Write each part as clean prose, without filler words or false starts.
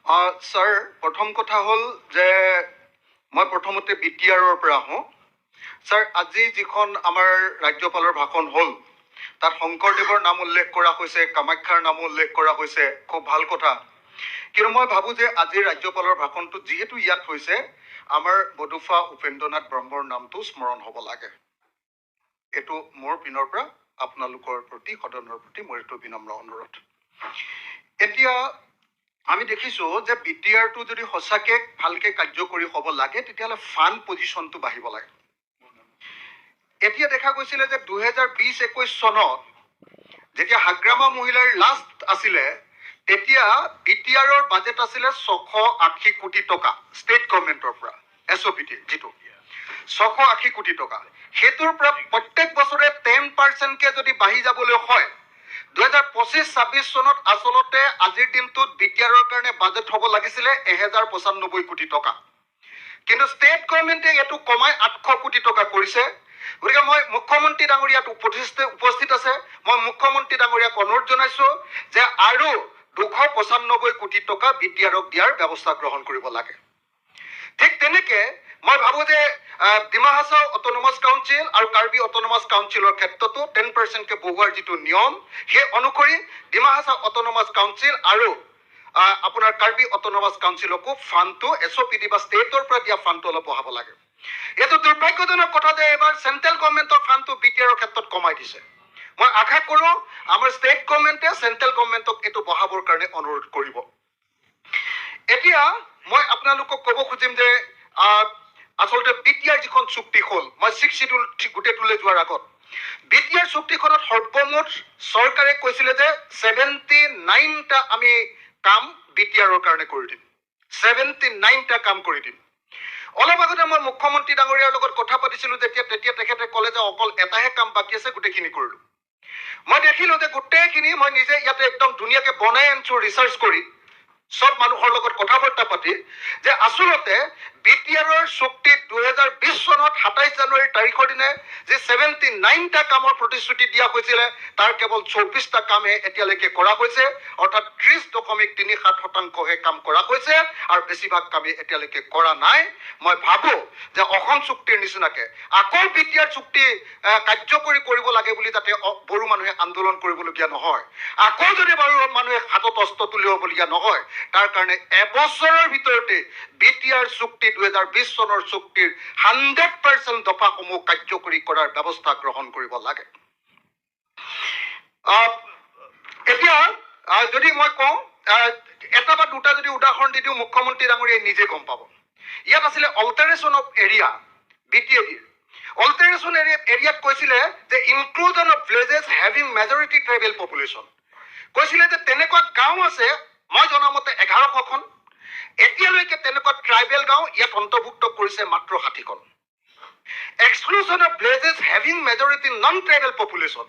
Sir, প্ৰথম কথা হ'ল যে মই প্ৰথমতে BTRৰ পৰা আহোঁ। ছাৰ, আজি যিখন আমাৰ ৰাজ্যপালৰ ভাষণ হ'ল তাত শংকৰদেৱৰ নাম উল্লেখ কৰা হৈছে, কামাখ্যাৰ নামো উল্লেখ কৰা হৈছে, খুব ভাল কথা। কিন্তু মই ভাবোঁ যে আজিৰ ৰাজ্যপালৰ ভাষণটো যিহেতু ইয়াত হৈছে, আমাৰ বডুফা উপেন্দ্ৰনাথ ব্ৰহ্মৰ নামটো স্মৰণ হ'ব লাগে। এইটো মোৰ পিনৰ পৰা আপোনালোকৰ প্ৰতি, সদনৰ প্ৰতি মোৰ এইটো বিনম্ৰ অনুৰোধ। এতিয়া আমি দেখিছোঁ যে BTRটো যদি সঁচাকে ভালকে কাৰ্যকৰী হ'ব লাগে তেতিয়াহ'লে ফাণ্ড পজিশ্যনটো বাঢ়িব লাগে। এতিয়া দেখা গৈছিলে যে 2020-21 চনত যেতিয়া হাগ্ৰামা মহিলাৰ লাষ্ট আছিলে তেতিয়া BTRৰ বাজেট আছিলে 680 কোটি টকা ষ্টেট গভৰ্ণমেণ্টৰ পৰা, SOPT যিটো 680 কোটি টকা। সেইটোৰ পৰা প্ৰত্যেক বছৰে 10%কে যদি বাঢ়ি যাবলৈ হয় 2025-26 চনত আচলতে আজিৰ দিনটোত BTRৰ কাৰণে বাজেট হ'ব লাগিছিলে 1095 কোটি টকা। কিন্তু ষ্টেট গভৰ্ণমেণ্টে এইটো কমাই 800 কোটি টকা কৰিছে। গতিকে মই মুখ্যমন্ত্ৰী ডাঙৰীয়াত উপস্থিত আছে, মই মুখ্যমন্ত্ৰী ডাঙৰীয়াক অনুৰোধ জনাইছোঁ যে আৰু 295 কোটি টকা BTRক দিয়াৰ ব্যৱস্থা গ্ৰহণ কৰিব লাগে। ঠিক তেনেকে মই ভাবোঁ যে ডিমা হাছাও অট'নমাছ কাউন্সিল আৰু কাৰ্বি অট'নমাছ কাউন্সিলৰ ক্ষেত্ৰতো 10%কে বঢ়োৱাৰ যিটো নিয়ম, সেই অনুসৰি ডিমা হাছাও অট'নমাছ কাউন্সিল আৰু আপোনাৰ কাৰ্বি অট'নমাছ কাউন্সিলকো ফাণ্ডটো SOPT বা ষ্টেটৰ পৰা দিয়া ফাণ্ডটো অলপ বঢ়াব লাগে। এইটো দুৰ্ভাগ্যজনক কথা যে এবাৰ চেণ্ট্ৰেল গভৰ্ণমেণ্টৰ ফাণ্ডটো BTRৰ ক্ষেত্ৰত কমাই দিছে। মই আশা কৰোঁ আমাৰ ষ্টেট গভৰ্ণমেণ্টে চেণ্ট্ৰেল গভৰ্ণমেণ্টক এইটো বঢ়াবৰ কাৰণে অনুৰোধ কৰিব। এতিয়া মই আপোনালোকক ক'ব খুজিম যে আচলতে BTR যিখন চুক্তি হ'ল, মই 6 শিডিউল গোটেইটোলৈ যোৱাৰ আগত BTR চুক্তিখনত সৰ্বমুঠ চৰকাৰে কৈছিলে যে 79টা আমি কাম BTRৰ কাৰণে কৰি দিম, 79টা কাম কৰি দিম। অলপ আগতে মই মুখ্যমন্ত্ৰী ডাঙৰীয়াৰ লগত কথা পাতিছিলোঁ তেতিয়া তেখেতে ক'লে যে অকল এটাহে কাম বাকী আছে, গোটেইখিনি কৰিলোঁ। মই দেখিলোঁ যে গোটেইখিনি মই নিজে ইয়াতে একদম ধুনীয়াকৈ বনাই আনিছোঁ ৰিচাৰ্চ কৰি, সব মানুহৰ লগত কথা বাৰ্তা পাতি, যে আচলতে BTRৰ চুক্তিত 2020 চনত 27 জানুৱাৰী তাৰিখৰ দিনে যে 79টা কামৰ প্ৰতিশ্ৰুতি দিয়া হৈছিলে তাৰ কেৱল 24টা কামহে এতিয়ালৈকে কৰা হৈছে, অৰ্থাৎ 30.37% কাম কৰা হৈছে আৰু বেছিভাগ কামেই এতিয়ালৈকে কৰা নাই। মই ভাবোঁ যে অসম চুক্তিৰ নিচিনাকে আকৌ BTR চুক্তি কাৰ্যকৰী কৰিব লাগে বুলি যাতে বড়ো মানুহে আন্দোলন কৰিবলগীয়া নহয়, আকৌ যদি বড়ো মানুহে হাতত অস্ত্ৰ তুলিবলগীয়া নহয়, তাৰ কাৰণে এবছৰৰ ভিতৰতে BTR চুক্তি 2020 চনৰ চুক্তিৰ 100% দফাসমূহ কাৰ্যকৰী কৰাৰ ব্যৱস্থা গ্ৰহণ কৰিব লাগে। এতিয়া যদি মই কওঁ এটা বা দুটা যদি উদাহৰণ দি দিওঁ, মুখ্যমন্ত্ৰী ডাঙৰীয়াই নিজে গম পাব। ইয়াত আছিলে অল্টাৰেশ্যন অফ এৰিয়া, BTADৰ অল্টাৰেশ্যন এৰিয়াত কৈছিলে যে inclusion of villages having majority tribal population, কৈছিলে যে তেনেকুৱা গাঁও আছে মই জনামতে 1100খন, এতিয়ালৈকে তেনেকুৱা ট্ৰাইবেল গাঁও ইয়াত অন্তৰ্ভুক্ত কৰিছে মাত্ৰ 60খন। Exclusion of villages having majority non tribal population,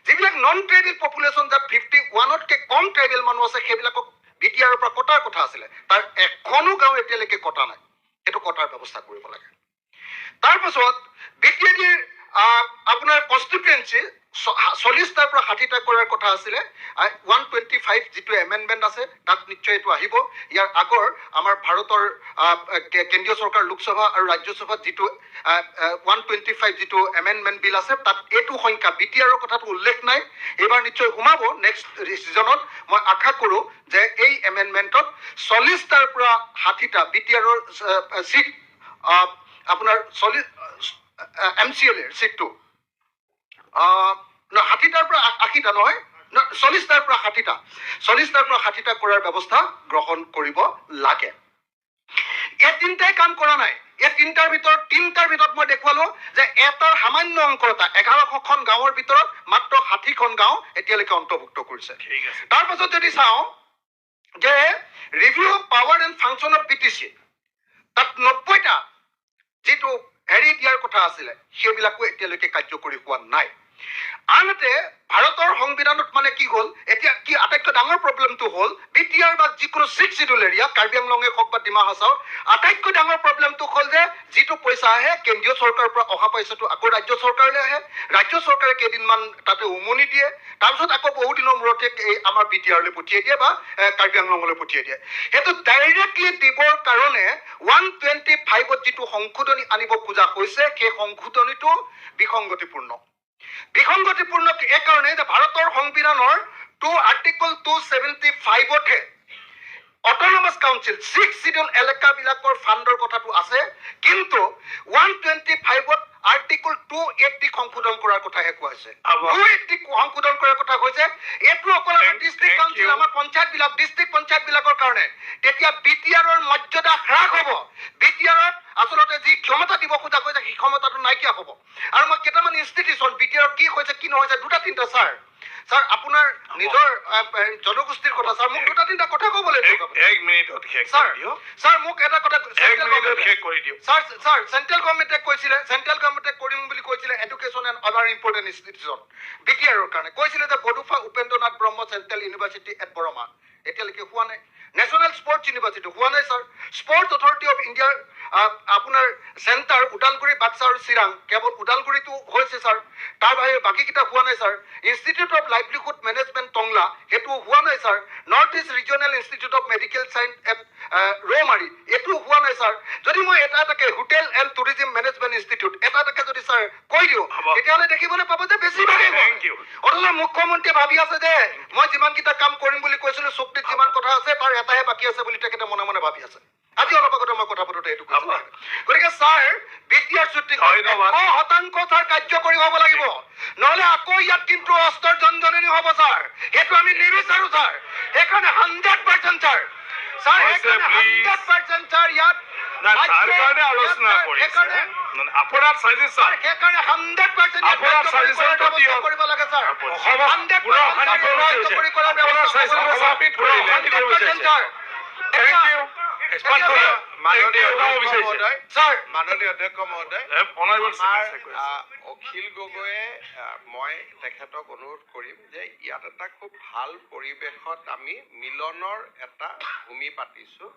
যিবিলাক নন ট্ৰাইবেল পপুলেশ্যন যাত 51তকৈ কম ট্ৰাইবেল মানুহ আছে সেইবিলাকক BTRৰ পৰা কটাৰ কথা আছিলে, তাৰ এখনো গাঁও এতিয়ালৈকে কটা নাই, সেইটো কটাৰ ব্যৱস্থা কৰিব লাগে। তাৰপাছত BTADৰ আপোনাৰ কনষ্টিটুৱেঞ্চি 40টাৰ পৰা 60টা কৰাৰ কথা আছিলে। 125 যিটো এমেণ্ডমেণ্ট আছে তাত নিশ্চয় এইটো আহিব। ইয়াৰ আগৰ আমাৰ ভাৰতৰ কেন্দ্ৰীয় চৰকাৰ লোকসভা আৰু ৰাজ্যসভাত যিটো 125 যিটো এমেণ্ডমেণ্ট বিল আছে তাত এইটো সংখ্যা BTRৰ কথাটো উল্লেখ নাই, এইবাৰ নিশ্চয় সোমাব নেক্সট ছিজনত। মই আশা কৰোঁ যে এই এমেণ্ডমেণ্টত 40টাৰ পৰা 60টা BTRৰ চিট আপোনাৰ MCLৰ চিটটো 60টাৰ পৰা 80টা নহয়, 40টাৰ পৰা 60টা, 40টাৰ পৰা 60টা কৰাৰ ব্যৱস্থা গ্ৰহণ কৰিব লাগে। এই তিনিটাই কাম কৰা নাই। এই তিনিটাৰ ভিতৰত মই দেখুৱালো যে এটাৰ সামান্য অংক এটা 1100খন গাঁৱৰ ভিতৰত মাত্ৰ 60খন গাঁও এতিয়ালৈকে অন্তৰ্ভুক্ত কৰিছে। তাৰপাছত যদি চাওঁ যে review of power and function of BTC, তাত 90টা যিটো হেৰি দিয়াৰ কথা আছিলে সেইবিলাকো এতিয়ালৈকে কাৰ্যকৰী হোৱা নাই। আনহাতে ভাৰতৰ সংবিধানত মানে কি হ'ল এতিয়া কি আটাইতকৈ ডাঙৰ প্ৰব্লেমটো হ'ল বিটিআৰ বা যিকোনো 6 শিডিউল এৰিয়া কাৰ্বি আংলঙে হওক বা ডিমা হাছাও আটাইতকৈ ডাঙৰ প্ৰব্লেমটো হ'ল যে যিটো পইচা আহে কেন্দ্ৰীয় চৰকাৰৰ পৰা অহা পইচাটো আকৌ ৰাজ্য চৰকাৰলৈ আহে ৰাজ্য চৰকাৰে কেইদিনমান তাতে উমনি দিয়ে তাৰপিছত আকৌ বহুদিনৰ মূৰতে আমাৰ বিটিআৰলৈ পঠিয়াই দিয়ে বা কাৰ্বি আংলঙলৈ পঠিয়াই দিয়ে সেইটো ডাইৰেক্টলি দিবৰ কাৰণে 125ত যিটো সংশোধনী আনিব খোজা হৈছে সেই সংশোধনীটো বিসংগতিপূৰ্ণ বিসংগতিপূৰ্ণ এই কাৰণে যে ভাৰতৰ সংবিধানৰ আৰ্টিকল 275হে অটনমাস কাউন্সিল 6 শিডিউল এলেকাবিলাকৰ ফাণ্ডৰ কথাটো আছে কিন্তু 125ত আৰ্টিকল 280 সংশোধন কৰাৰ কথাহে কোৱা হৈছে 280 সংশোধন কৰাৰ কথা কৈছে এইটো অকল আমাৰ ডিষ্ট্ৰিক্ট কাউন্সিল আমাৰ পঞ্চায়তবিলাক ডিষ্ট্ৰিক্ট পঞ্চায়তবিলাকৰ কাৰণে তেতিয়া বিটিআৰৰ মৰ্যাদা হ্ৰাস হ'ব বিটিআৰত আচলতে যি ক্ষমতা দিব খোজা কৈছে সেই ক্ষমতাটো নাইকিয়া হ'ব আৰু মই কেইটামান ইনষ্টিটিউচন বিটিআৰ কি হৈছে কি নহৈছে দুটা তিনিটা ছাৰ আপোনাৰ নিজৰ জনগোষ্ঠীৰ কথা ছাৰ মোক দুটা তিনিটা কথা ক'ব লাগিব এক মিনিটত শেষ ছাৰ কৰি দিও ছাৰ মোক এটা কথা এক মিনিটত শেষ কৰি দিও ছাৰ চেণ্ট্ৰেল গভৰ্ণমেণ্টে কৈছিলে চেণ্ট্ৰেল গভৰ্ণমেণ্টে কৰিম বুলি কৈছিলে education and other important institution বিটিআৰৰ কাৰণে কৈছিলে যে বডোফা উপেন্দ্ৰনাথ ব্ৰহ্ম চেণ্ট্ৰেল ইউনিভাৰ্চিটি এট বৰমা এতিয়ালৈকে হোৱা নাই নেশ্যনেল স্পৰ্টছ ইউনিভাৰ্চিটি হোৱা নাই ছাৰ স্পৰ্টছ অথৰিটি অফ ইণ্ডিয়াৰ আপোনাৰ চেণ্টাৰ ওদালগুৰি বাক্সা আৰু চিৰাং কেৱল ওদালগুৰিটো হৈছে ছাৰ তাৰ বাহিৰে বাকীকেইটা হোৱা নাই sir institute of livelihood management Tangla সেইটো হোৱা নাই sir north east regional institute of medical science at Raumari এইটো হোৱা নাই ছাৰ যদি মই এটা এটাকে hotel and tourism management institute এটা এটাকে যদি ছাৰ কৈ দিওঁ তেতিয়াহ'লে দেখিবলৈ পাব যে বেছিভাগেই অথচ মুখ্যমন্ত্ৰীয়ে ভাবি আছে যে মই যিমানকেইটা কাম কৰিম বুলি কৈছিলোঁ চুক্তিত যিমান কথা আছে তাৰ এটাহে বাকী আছে বুলি তেখেতে মনে মনে ভাবি আছে আজি অলপ আগতে মই কথা পাতোতে এইটো কৈছোঁ গতিকে ছাৰ বিটিআৰ চুক্তি 100% ছাৰ কাৰ্যকৰী হ'ব লাগিব নহ'লে আকৌ ইয়াত কিন্তু অস্ত্ৰৰ জনজননী হ'ব ছাৰ সেইটো আমি নিবিচাৰোঁ ছাৰ সেইকাৰণে 100% ছাৰ ছাৰ সেইকাৰণে 100% ছাৰ ইয়াত কাৰণে আলোচনা কৰিছে আপোনাৰ সাজেশন সেইকাৰণে 100% আপোনাৰ সাজেশনটো দিয়ক কৰিব লাগে ছাৰ মাননীয় অধ্যক্ষ মহোদয় অখিল গগৈয়ে মই তেখেতক অনুৰোধ কৰিম যে ইয়াত এটা খুব ভাল পৰিৱেশত আমি মিলনৰ এটা ভূমি পাতিছোঁ